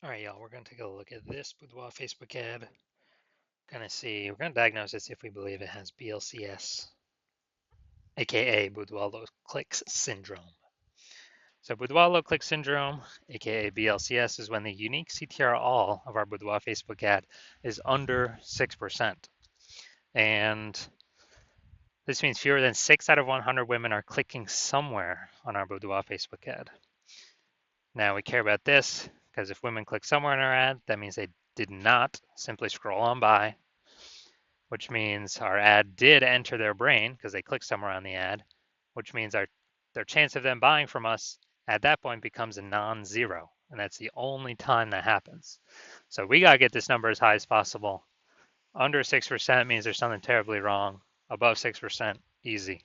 All right, y'all, we're going to take a look at this Boudoir Facebook ad. We're going to diagnose it, see if we believe it has BLCS, aka Boudoir low clicks syndrome. So, Boudoir low click syndrome, aka BLCS, is when the unique CTR all of our Boudoir Facebook ad is under 6%. And this means fewer than 6 out of 100 women are clicking somewhere on our Boudoir Facebook ad. Now, we care about this because if women click somewhere in our ad, that means they did not simply scroll on by, which means our ad did enter their brain because they clicked somewhere on the ad, which means their chance of them buying from us at that point becomes a non-zero. And that's the only time that happens. So we got to get this number as high as possible. Under 6% means there's something terribly wrong. Above 6%, easy.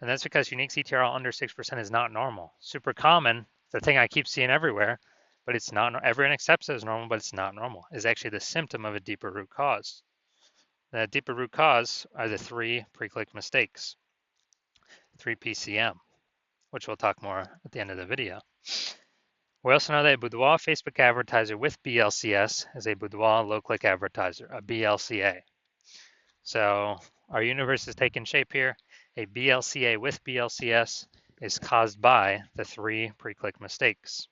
And that's because unique CTRL under 6% is not normal. Super common, the thing I keep seeing everywhere, but it's not, everyone accepts it as normal, but it's not normal. It's actually the symptom of a deeper root cause. The deeper root cause are the 3 pre-click mistakes, 3 PCM, which we'll talk more at the end of the video. We also know that a Boudoir Facebook advertiser with BLCS is a Boudoir low-click advertiser, a BLCA. So our universe is taking shape here. A BLCA with BLCS is caused by the 3 pre-click mistakes.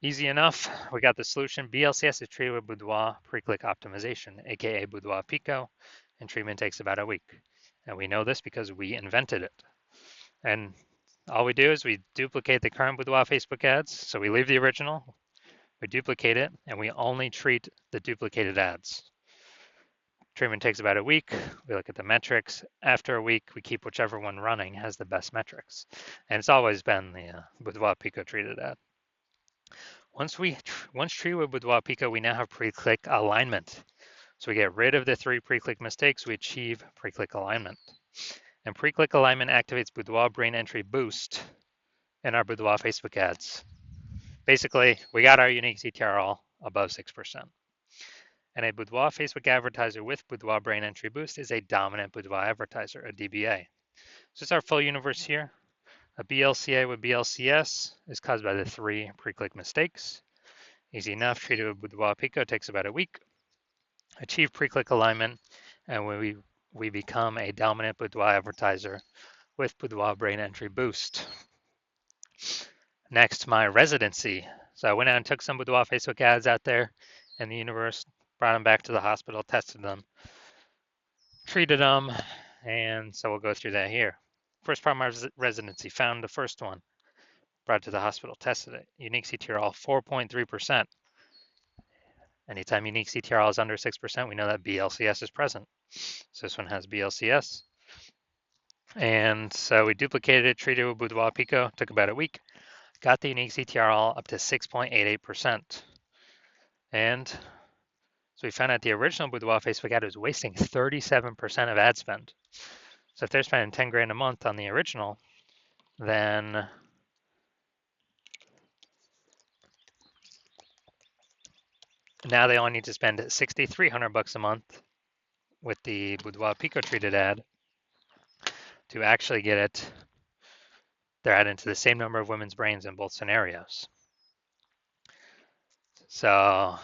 Easy enough, we got the solution. BLCS is treated with Boudoir pre-click optimization, aka Boudoir Pico, and treatment takes about a week. And we know this because we invented it. And all we do is we duplicate the current Boudoir Facebook ads. So we leave the original, we duplicate it, and we only treat the duplicated ads. Treatment takes about a week. We look at the metrics. After a week, we keep whichever one running has the best metrics. And it's always been the Boudoir Pico treated ad. Once treated with Boudoir Pico, we now have pre-click alignment. So we get rid of the 3 pre-click mistakes, we achieve pre-click alignment. And pre-click alignment activates Boudoir brain entry boost in our Boudoir Facebook ads. Basically, we got our unique CTR all above 6%. And a Boudoir Facebook advertiser with Boudoir brain entry boost is a dominant Boudoir advertiser, a DBA. So it's our full universe here. A BLCA with BLCS is caused by the 3 pre-click mistakes. Easy enough, treated with Boudoir Pico takes about a week. Achieve pre-click alignment, and we become a dominant Boudoir advertiser with Boudoir brain entry boost. Next, my residency. So I went out and took some Boudoir Facebook ads out there in the universe, brought them back to the hospital, tested them, treated them, and so we'll go through that here. First part of my residency, found the first one, brought it to the hospital, tested it. Unique CTRL 4.3%. Anytime unique CTRL is under 6%, we know that BLCS is present. So this one has BLCS. And so we duplicated it, treated it with Boudoir Pico, took about a week, got the unique CTRL up to 6.88%. And so we found out the original Boudoir Facebook ad was wasting 37% of ad spend. So if they're spending 10 grand a month on the original, then now they only need to spend $6,300 a month with the Boudoir Pico treated ad to actually get their ad into the same number of women's brains in both scenarios. So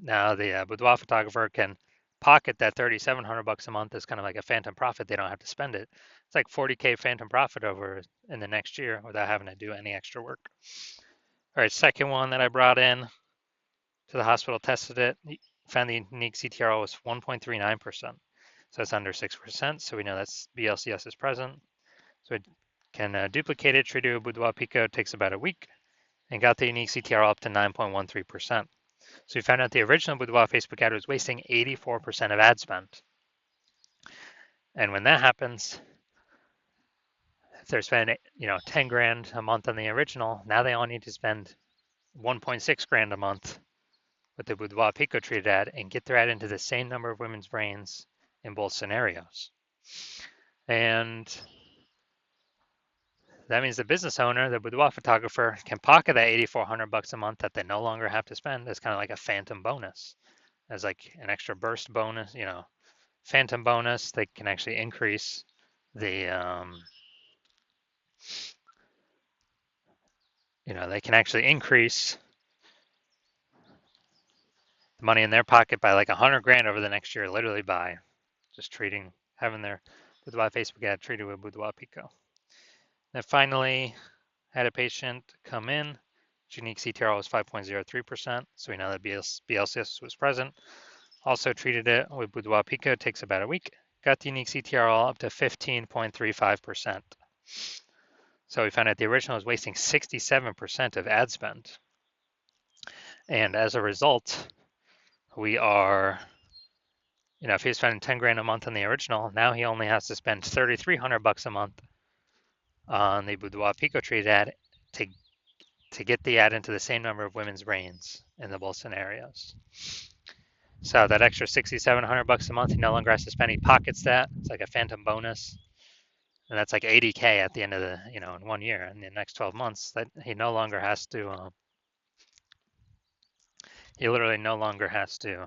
now the Boudoir photographer can pocket that $3,700 a month as kind of like a phantom profit. They don't have to spend it. It's like 40K phantom profit over in the next year without having to do any extra work. All right, second one that I brought in to the hospital, tested it, found the unique CTR was 1.39%. So it's under 6%. So we know that's BLCS is present. So it can duplicate it, treat it with Boudoir Pico, takes about a week, and got the unique CTR up to 9.13%. So we found out the original Boudoir Facebook ad was wasting 84% of ad spend. And when that happens, if they're spending 10 grand a month on the original, now they all need to spend 1.6 grand a month with the Boudoir Pico treated ad and get their ad into the same number of women's brains in both scenarios. And that means the business owner, the Boudoir photographer, can pocket that $8,400 a month that they no longer have to spend as kind of like a phantom bonus, as like an extra burst bonus, phantom bonus. They can actually increase the they can actually increase the money in their pocket by like 100 grand over the next year, literally by just having their Boudoir Facebook ad treated with Boudoir Pico. Then finally, had a patient come in. Unique CTR was 5.03%, so we know that BLCS was present. Also treated it with Boudoir Pico, takes about a week. Got the unique CTR up to 15.35%. So we found out the original was wasting 67% of ad spend. And as a result, we are, if he was spending 10 grand a month on the original, now he only has to spend 3,300 bucks a month on the Boudoir Pico treated ad to get the ad into the same number of women's brains in the both scenarios. So that extra 6,700 bucks a month, he no longer has to spend. He pockets that. It's like a phantom bonus, and that's like 80K at the end of the, in 1 year. In the next 12 months, that he no longer has to. He literally no longer has to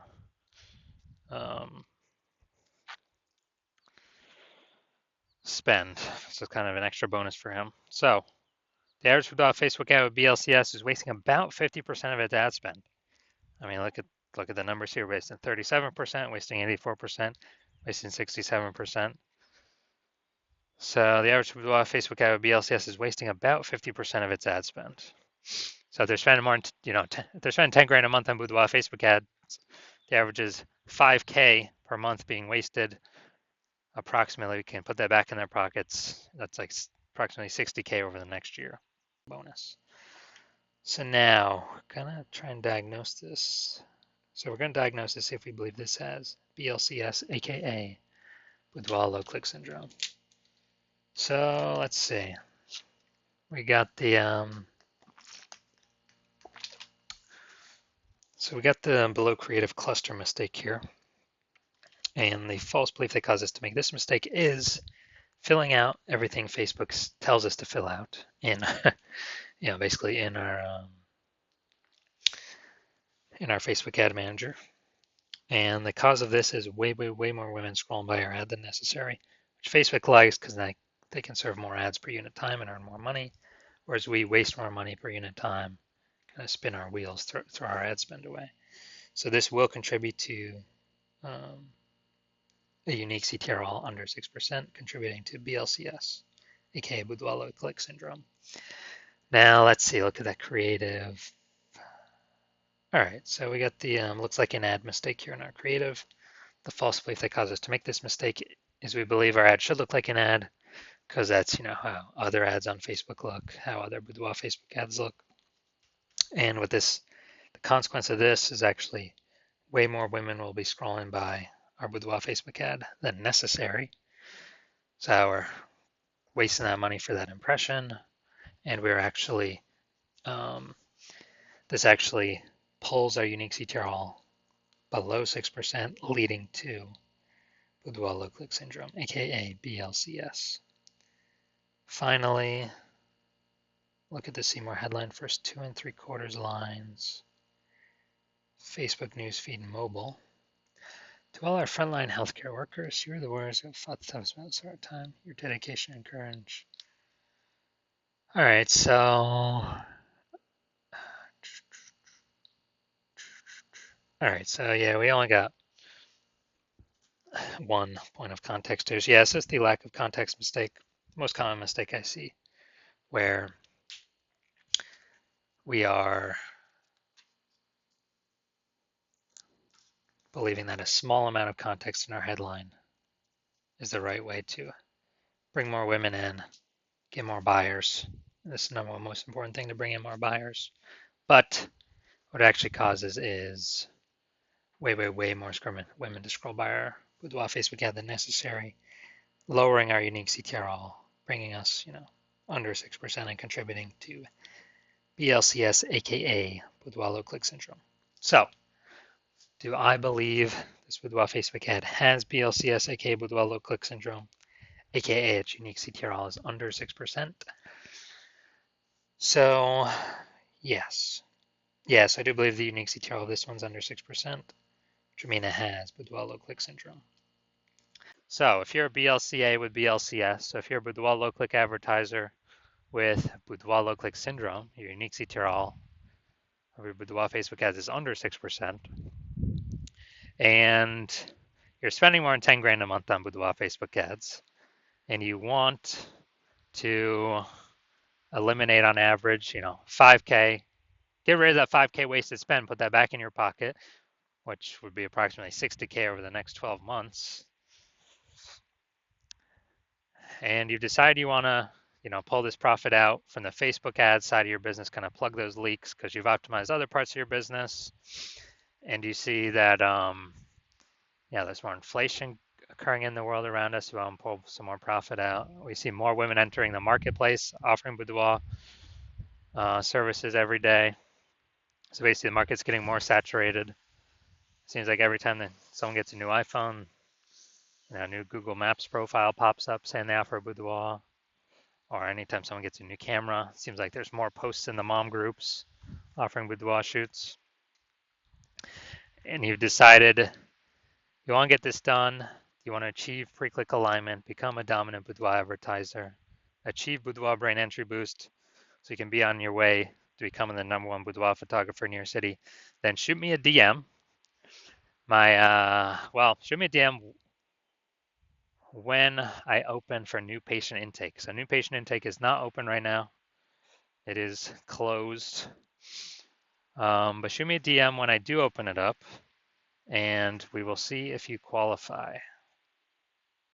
spend. So it's kind of an extra bonus for him. So the average Facebook ad with BLCS is wasting about 50% of its ad spend. I mean, look at the numbers here: wasting 37%, wasting 84%, wasting 67%. So the average Facebook ad with BLCS is wasting about 50% of its ad spend. So if they're spending more, if they're spending 10 grand a month on Boudoir Facebook ads, the average is 5K per month being wasted. Approximately, we can put that back in their pockets. That's like approximately 60K over the next year bonus. So now, gonna try and diagnose this. So we're gonna diagnose this if we believe this has BLCS, aka Boudoir low click syndrome. So let's see. We got the below creative cluster mistake here. And the false belief that caused us to make this mistake is filling out everything Facebook tells us to fill out in, basically in our Facebook ad manager. And the cause of this is way more women scrolling by our ad than necessary, which Facebook likes because they can serve more ads per unit time and earn more money, whereas we waste more money per unit time, kind of spin our wheels, throw our ad spend away. So this will contribute to a unique CTR all under 6%, contributing to BLCS, aka Boudoir low click syndrome. Now let's see, look at that creative. All right, so we got the looks like an ad mistake here in our creative. The false belief that caused us to make this mistake is we believe our ad should look like an ad because that's how other ads on Facebook look, how other Boudoir Facebook ads look. And with this, the consequence of this is actually way more women will be scrolling by our Boudoir Facebook ad than necessary. So we're wasting that money for that impression, and we're actually this actually pulls our unique CTR all below 6%, leading to Boudoir low click syndrome, aka BLCS. Finally, look at the See More headline, first 2 3/4 lines. Facebook newsfeed mobile. To all our frontline healthcare workers, here are the words of fought the toughest battles of our time. Your dedication and courage. All right, so yeah, we only got one point of context here. So yeah, it's just the lack of context mistake, most common mistake I see, where we are believing that a small amount of context in our headline is the right way to bring more women in, get more buyers. This is the most important thing, to bring in more buyers. But what it actually causes is way more women to scroll by our Boudoir Facebook ad than necessary, lowering our unique CTR all, bringing us, under 6% and contributing to BLCS, aka Boudoir low click syndrome. So, do I believe this Boudoir Facebook ad has BLCS, aka Boudoir low click syndrome, aka its unique CTR all is under 6%? So, yes. Yes, I do believe the unique CTR of this one's under 6%, which would mean it has Boudoir low click syndrome. So if you're a BLCA with BLCS, so if you're a Boudoir low click advertiser with Boudoir low click syndrome, your unique CTRL of your Boudoir Facebook ads is under 6%, and you're spending more than 10 grand a month on Boudoir Facebook ads, and you want to eliminate on average, 5K, get rid of that 5K wasted spend, put that back in your pocket, which would be approximately 60K over the next 12 months. And you decide you want to, pull this profit out from the Facebook ad side of your business, kind of plug those leaks because you've optimized other parts of your business. And you see that, there's more inflation occurring in the world around us. You want to pull some more profit out. We see more women entering the marketplace, offering boudoir services every day. So basically, the market's getting more saturated. Seems like every time that someone gets a new iPhone, a new Google Maps profile pops up saying they offer a boudoir, or anytime someone gets a new camera, it seems like there's more posts in the mom groups offering boudoir shoots. And you've decided you want to get this done. You want to achieve pre-click alignment, become a dominant boudoir advertiser, achieve boudoir brand entry boost so you can be on your way to becoming the #1 boudoir photographer in your city. Then shoot me a DM. Shoot me a DM when I open for new patient intake. So new patient intake is not open right now. It is closed. But shoot me a DM when I do open it up, and we will see if you qualify.